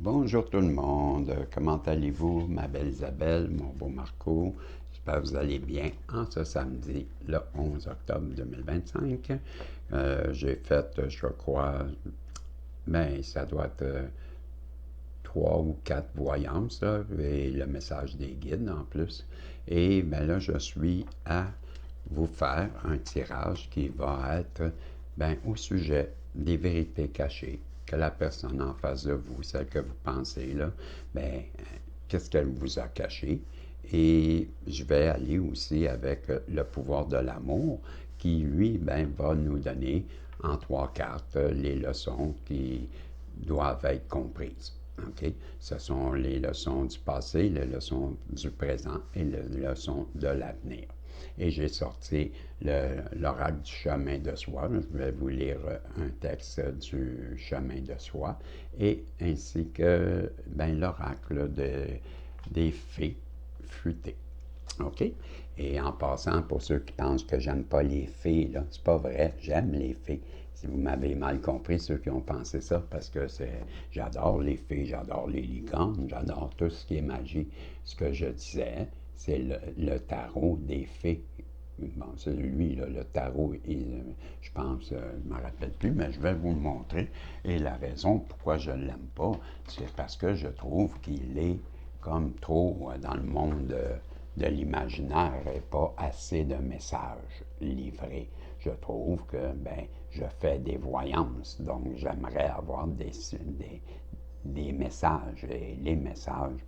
Bonjour tout le monde, comment allez-vous, ma belle Isabelle, mon beau Marco? J'espère que vous allez bien en ce samedi, le 11 octobre 2025. J'ai fait, je crois, ça doit être trois ou quatre voyances, là, et le message des guides en plus. Et là, je suis à vous faire un tirage qui va être au sujet des vérités cachées que la personne en face de vous, celle que vous pensez, là, qu'est-ce qu'elle vous a caché. Et je vais aller aussi avec le pouvoir de l'amour qui, lui, va nous donner en trois cartes les leçons qui doivent être comprises. OK? Ce sont les leçons du passé, les leçons du présent et les leçons de l'avenir. Et j'ai sorti l'oracle du chemin de soi. Je vais vous lire un texte du chemin de soi et ainsi que l'oracle des fées futées. OK? Et en passant, pour ceux qui pensent que j'aime pas les fées, là, c'est pas vrai, j'aime les fées. Si vous m'avez mal compris, ceux qui ont pensé ça, parce que j'adore les fées, j'adore les licornes, j'adore tout ce qui est magie. Ce que je disais, c'est le tarot des fées. Bon, c'est lui, là, le tarot, je pense, je ne me rappelle plus, mais je vais vous le montrer. Et la raison pourquoi je ne l'aime pas, c'est parce que je trouve qu'il est comme trop dans le monde de l'imaginaire et pas assez de messages livrés. Je trouve que je fais des voyances, donc j'aimerais avoir des messages. Et les messages,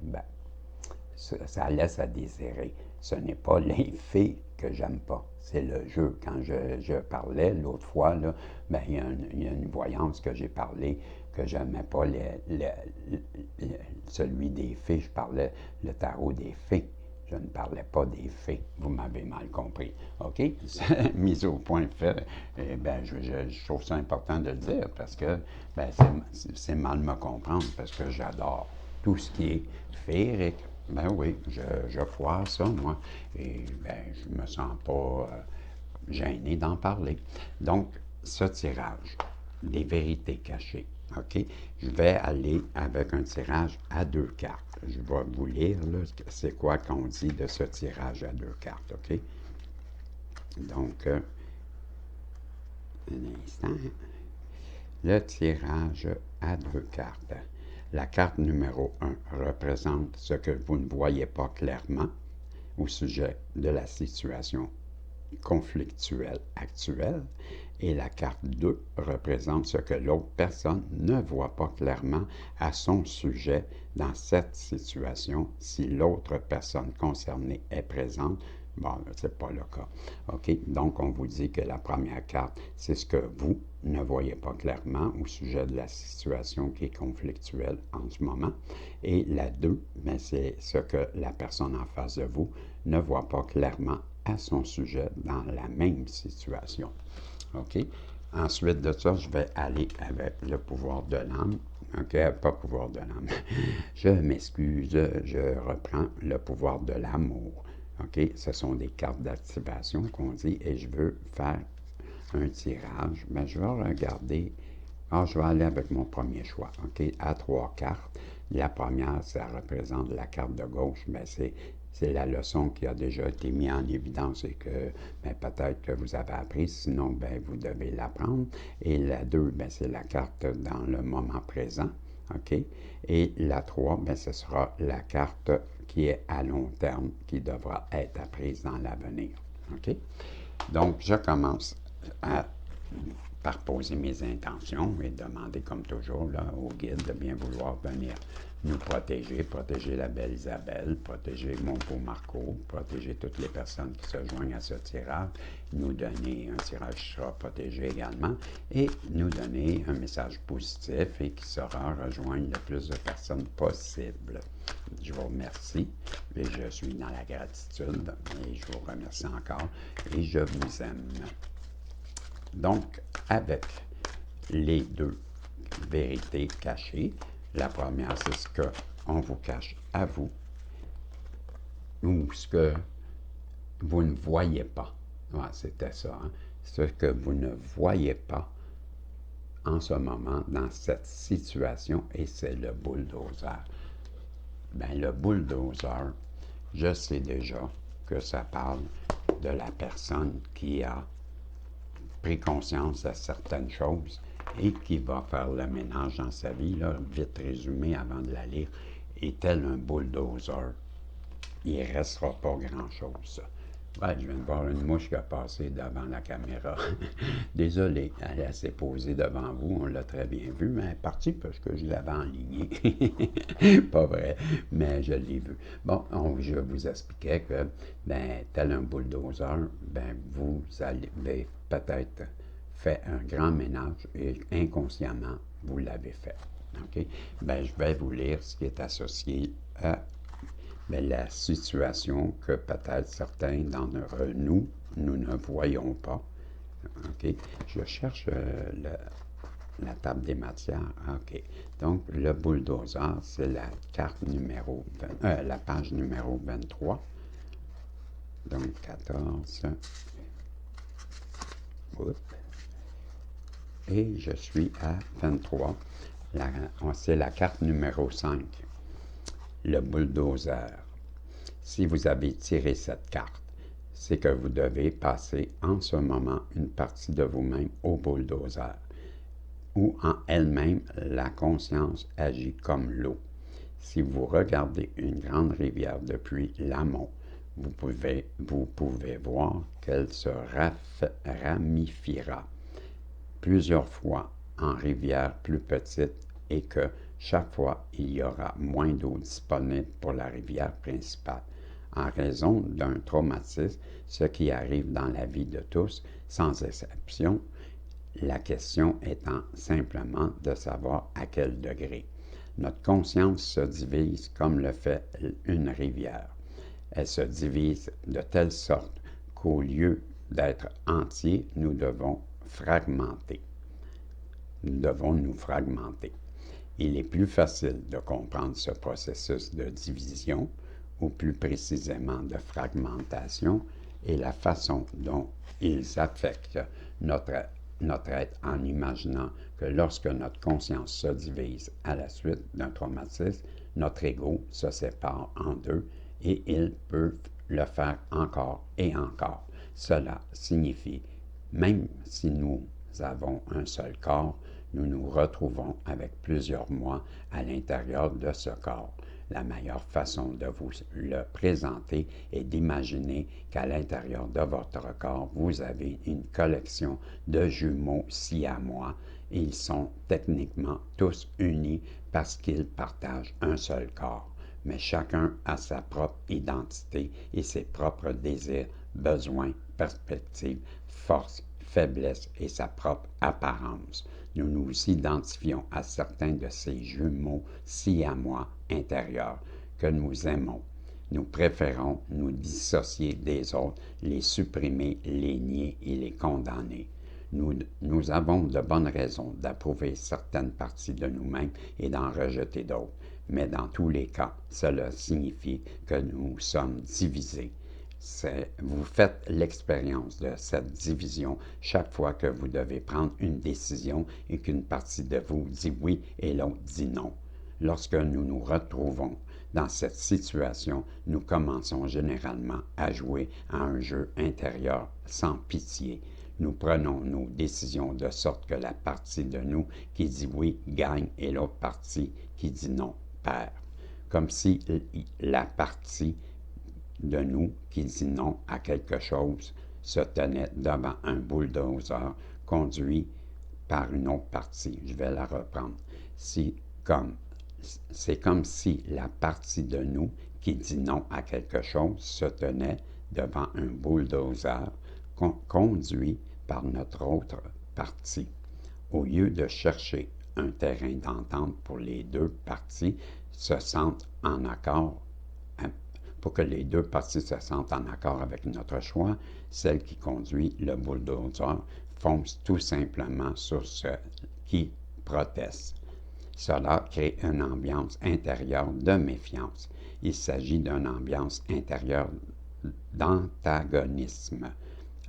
ça laisse à désirer. Ce n'est pas les faits que j'aime pas, c'est le jeu. Quand je parlais l'autre fois, là, il y a une voyance que j'ai parlé que je n'aimais pas celui des fées. Je parlais le tarot des fées. Je ne parlais pas des faits. Vous m'avez mal compris. OK? Mise au point fait. Je trouve ça important de le dire parce que c'est mal me comprendre parce que j'adore tout ce qui est féerique. Ben oui, je foire ça, moi. Et je me sens pas gêné d'en parler. Donc, ce tirage, des vérités cachées, OK? Je vais aller avec un tirage à deux cartes. Je vais vous lire, là, c'est quoi qu'on dit de ce tirage à deux cartes, OK? Donc, un instant. Le tirage à deux cartes. La carte numéro un représente ce que vous ne voyez pas clairement au sujet de la situation conflictuelle actuelle et la carte 2 représente ce que l'autre personne ne voit pas clairement à son sujet dans cette situation si l'autre personne concernée est présente. Bon, ce n'est pas le cas. OK? Donc, on vous dit que la première carte, c'est ce que vous ne voyez pas clairement au sujet de la situation qui est conflictuelle en ce moment. Et la 2, c'est ce que la personne en face de vous ne voit pas clairement à son sujet dans la même situation. OK? Ensuite de ça, je vais aller avec le pouvoir de l'âme. OK? Pas pouvoir de l'âme. Je m'excuse, je reprends le pouvoir de l'amour. OK? Ce sont des cartes d'activation qu'on dit et je veux faire un tirage. Je vais regarder. Je vais aller avec mon premier choix. OK? À trois cartes. La première, ça représente la carte de gauche. C'est la leçon qui a déjà été mise en évidence et que peut-être que vous avez appris, sinon vous devez l'apprendre. Et la 2, c'est la carte dans le moment présent. OK? Et la 3, ce sera la carte qui est à long terme, qui devra être apprise dans l'avenir. OK? Donc, je commence par poser mes intentions et demander, comme toujours, là, au guide de bien vouloir venir nous protéger, protéger la belle Isabelle, protéger mon beau Marco, protéger toutes les personnes qui se joignent à ce tirage, nous donner un tirage qui sera protégé également et nous donner un message positif et qui saura rejoindre le plus de personnes possible. Je vous remercie et je suis dans la gratitude et je vous remercie encore et je vous aime. Donc, avec les deux vérités cachées, la première, c'est ce qu'on vous cache à vous ou ce que vous ne voyez pas. Ouais, c'était ça. Hein? Ce que vous ne voyez pas en ce moment dans cette situation et c'est le bulldozer. Bien, le bulldozer, je sais déjà que ça parle de la personne qui a pris conscience de certaines choses et qui va faire le ménage dans sa vie, là, vite résumé avant de la lire, est tel un bulldozer. Il ne restera pas grand-chose. Ouais, je viens de voir une mouche qui a passé devant la caméra. Désolé, elle s'est posée devant vous, on l'a très bien vu, mais elle est partie parce que je l'avais enlignée. Pas vrai, mais je l'ai vu. Bon, je vous expliquais que, ben, tel un bulldozer, ben, vous avez peut-être fait un grand ménage et inconsciemment, vous l'avez fait. OK? Ben, je vais vous lire ce qui est associé à la situation que peut-être certains d'entre nous ne voyons pas. OK? Je cherche la table des matières. OK. Donc, le bulldozer, c'est la carte numéro 20, la page numéro 23. Donc, 14. Oups. Et je suis à 23. C'est la carte numéro 5. Le bulldozer. Si vous avez tiré cette carte, c'est que vous devez passer en ce moment une partie de vous-même au bulldozer, où en elle-même, la conscience agit comme l'eau. Si vous regardez une grande rivière depuis l'amont, vous pouvez voir qu'elle se ramifiera plusieurs fois en rivière plus petite et que chaque fois, il y aura moins d'eau disponible pour la rivière principale. En raison d'un traumatisme, ce qui arrive dans la vie de tous, sans exception, la question étant simplement de savoir à quel degré. Notre conscience se divise comme le fait une rivière. Elle se divise de telle sorte qu'au lieu d'être entier, nous devons fragmenter. Nous devons nous fragmenter. Il est plus facile de comprendre ce processus de division, ou plus précisément de fragmentation, et la façon dont ils affectent notre être en imaginant que lorsque notre conscience se divise à la suite d'un traumatisme, notre ego se sépare en deux et il peut le faire encore et encore. Cela signifie, même si nous avons un seul corps, nous nous retrouvons avec plusieurs moi à l'intérieur de ce corps. La meilleure façon de vous le présenter est d'imaginer qu'à l'intérieur de votre corps, vous avez une collection de jumeaux siamois. Ils sont techniquement tous unis parce qu'ils partagent un seul corps. Mais chacun a sa propre identité et ses propres désirs, besoins, perspectives, forces, faiblesses et sa propre apparence. Nous nous identifions à certains de ces jumeaux siamois intérieurs que nous aimons. Nous préférons nous dissocier des autres, les supprimer, les nier et les condamner. Nous avons de bonnes raisons d'approuver certaines parties de nous-mêmes et d'en rejeter d'autres. Mais dans tous les cas, cela signifie que nous sommes divisés. Vous faites l'expérience de cette division chaque fois que vous devez prendre une décision et qu'une partie de vous dit oui et l'autre dit non. Lorsque nous nous retrouvons dans cette situation, nous commençons généralement à jouer à un jeu intérieur sans pitié. Nous prenons nos décisions de sorte que la partie de nous qui dit oui gagne et l'autre partie qui dit non perd. Comme si la partie de nous qui dit non à quelque chose se tenait devant un bulldozer conduit par une autre partie. Je vais la reprendre. C'est comme si la partie de nous qui dit non à quelque chose se tenait devant un bulldozer conduit par notre autre partie. Au lieu de chercher un terrain d'entente pour les deux parties se sentent en accord, pour que les deux parties se sentent en accord avec notre choix, celle qui conduit le bulldozer fonce tout simplement sur ceux qui protestent. Cela crée une ambiance intérieure de méfiance. Il s'agit d'une ambiance intérieure d'antagonisme.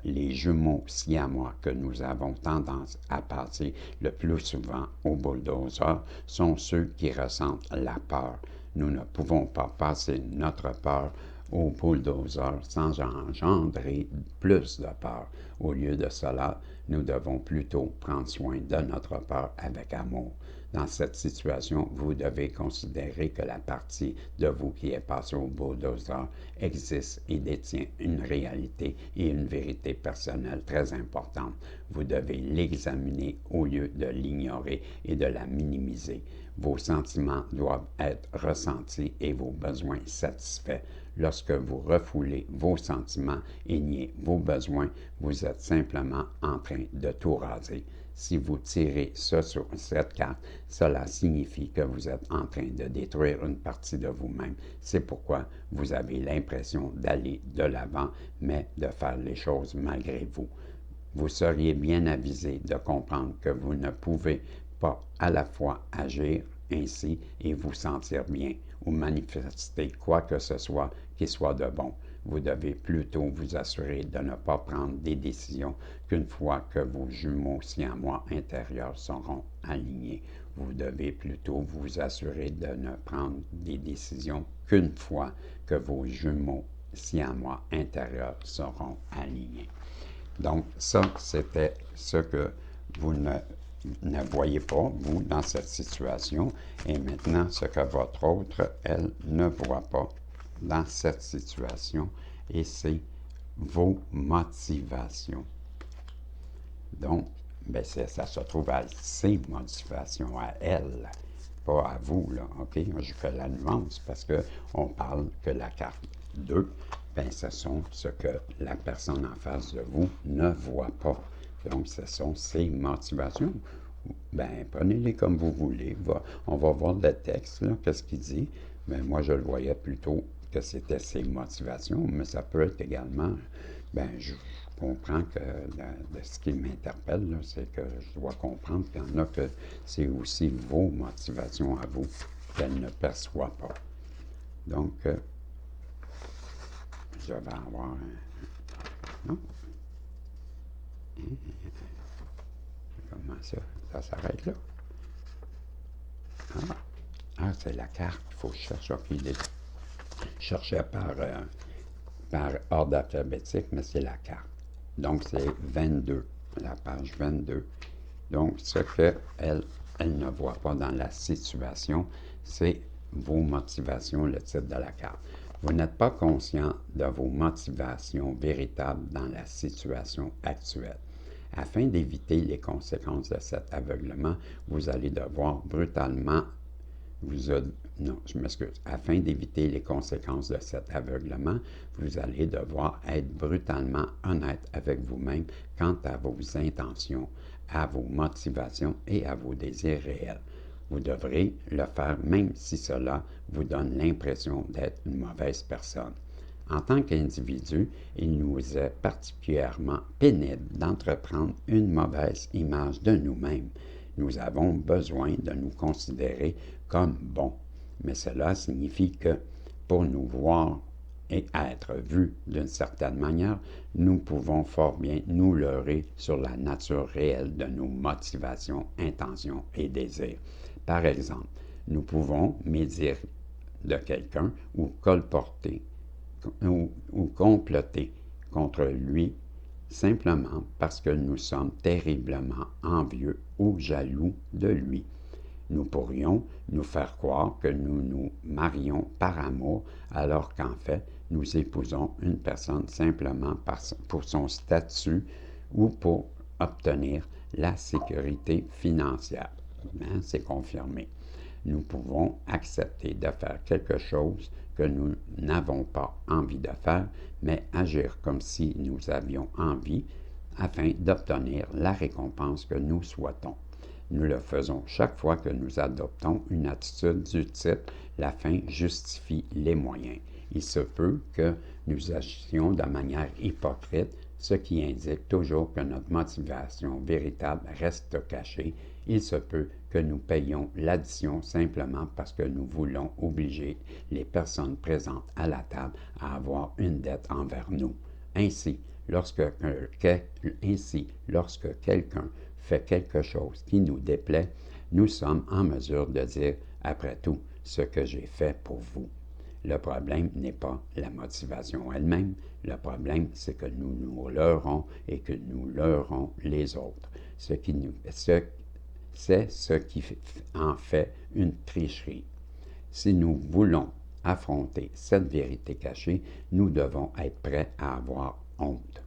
les jumeaux siamois que nous avons tendance à passer le plus souvent au bulldozer sont ceux qui ressentent la peur. Nous ne pouvons pas passer notre peur au bulldozer sans engendrer plus de peur. Au lieu de cela, nous devons plutôt prendre soin de notre peur avec amour. Dans cette situation, vous devez considérer que la partie de vous qui est passée au bulldozer existe et détient une réalité et une vérité personnelle très importante. Vous devez l'examiner au lieu de l'ignorer et de la minimiser. Vos sentiments doivent être ressentis et vos besoins satisfaits. Lorsque vous refoulez vos sentiments et niez vos besoins, vous êtes simplement en train de tout raser. Si vous tirez ça sur cette carte, cela signifie que vous êtes en train de détruire une partie de vous-même. C'est pourquoi vous avez l'impression d'aller de l'avant, mais de faire les choses malgré vous. Vous seriez bien avisé de comprendre que vous ne pouvez pas à la fois agir ainsi et vous sentir bien ou manifester quoi que ce soit qui soit de bon. Vous devez plutôt vous assurer de ne pas prendre des décisions qu'une fois que vos jumeaux siamois intérieurs seront alignés. Vous devez plutôt vous assurer de ne prendre des décisions qu'une fois que vos jumeaux siamois intérieurs seront alignés. Donc, ça, c'était ce que vous ne voyez pas, vous, dans cette situation. Et maintenant, ce que votre autre, elle, ne voit pas dans cette situation. Et c'est vos motivations. Donc, ben ça se trouve à ses motivations, à elle, pas à vous, là, OK? Je fais la nuance parce qu'on parle que la carte 2, ben ce sont ce que la personne en face de vous ne voit pas. Donc, ce sont ses motivations. Ben, prenez-les comme vous voulez. On va voir le texte, là, qu'est-ce qu'il dit. Ben, moi, je le voyais plutôt que c'était ses motivations, mais ça peut être également, ben, je comprends que de ce qui m'interpelle, c'est que je dois comprendre qu'il y en a que c'est aussi vos motivations à vous qu'elle ne perçoit pas. Donc, je vais avoir non? Comment ça? Ça s'arrête là? C'est la carte. Il faut chercher. Je cherchais par ordre alphabétique, mais c'est la carte. Donc, c'est 22, la page 22. Donc, ce qu'elle ne voit pas dans la situation, c'est vos motivations, le titre de la carte. Vous n'êtes pas conscient de vos motivations véritables dans la situation actuelle. Afin d'éviter les conséquences de cet aveuglement, vous allez devoir brutalement Afin d'éviter les conséquences de cet aveuglement, vous allez devoir être brutalement honnête avec vous-même quant à vos intentions, à vos motivations et à vos désirs réels. Vous devrez le faire même si cela vous donne l'impression d'être une mauvaise personne. En tant qu'individu, il nous est particulièrement pénible d'entreprendre une mauvaise image de nous-mêmes. Nous avons besoin de nous considérer comme bons. Mais cela signifie que pour nous voir et être vus d'une certaine manière, nous pouvons fort bien nous leurrer sur la nature réelle de nos motivations, intentions et désirs. Par exemple, nous pouvons médire de quelqu'un ou colporter ou comploter contre lui simplement parce que nous sommes terriblement envieux ou jaloux de lui. Nous pourrions nous faire croire que nous nous marions par amour alors qu'en fait, nous épousons une personne simplement pour son statut ou pour obtenir la sécurité financière. C'est confirmé. Nous pouvons accepter de faire quelque chose que nous n'avons pas envie de faire, mais agir comme si nous avions envie afin d'obtenir la récompense que nous souhaitons. Nous le faisons chaque fois que nous adoptons une attitude du type « la fin justifie les moyens ». Il se peut que nous agissions de manière hypocrite, ce qui indique toujours que notre motivation véritable reste cachée. Il se peut que nous payions l'addition simplement parce que nous voulons obliger les personnes présentes à la table à avoir une dette envers nous. Ainsi, Ainsi, lorsque quelqu'un fait quelque chose qui nous déplaît, nous sommes en mesure de dire, après tout, ce que j'ai fait pour vous. Le problème n'est pas la motivation elle-même, le problème c'est que nous nous leurrons et que nous leurrons les autres. C'est ce qui en fait une tricherie. Si nous voulons affronter cette vérité cachée, nous devons être prêts à avoir honte.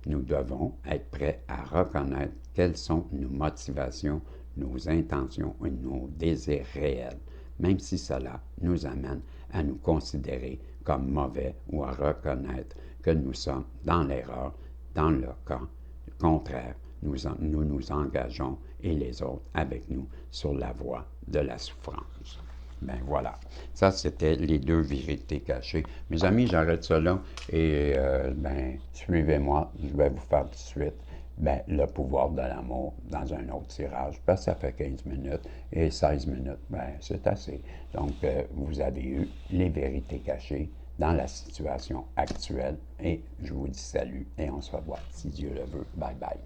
Nous devons être prêts à reconnaître quelles sont nos motivations, nos intentions et nos désirs réels, même si cela nous amène à nous considérer comme mauvais ou à reconnaître que nous sommes dans l'erreur. Dans le cas contraire, nous nous engageons et les autres avec nous sur la voie de la souffrance. Ben voilà, ça c'était les deux vérités cachées. Mes amis, j'arrête ça là et suivez-moi, je vais vous faire tout de suite le pouvoir de l'amour dans un autre tirage, parce que ça fait 15 minutes et 16 minutes, c'est assez. Donc, vous avez eu les vérités cachées dans la situation actuelle et je vous dis salut et on se revoit si Dieu le veut. Bye bye.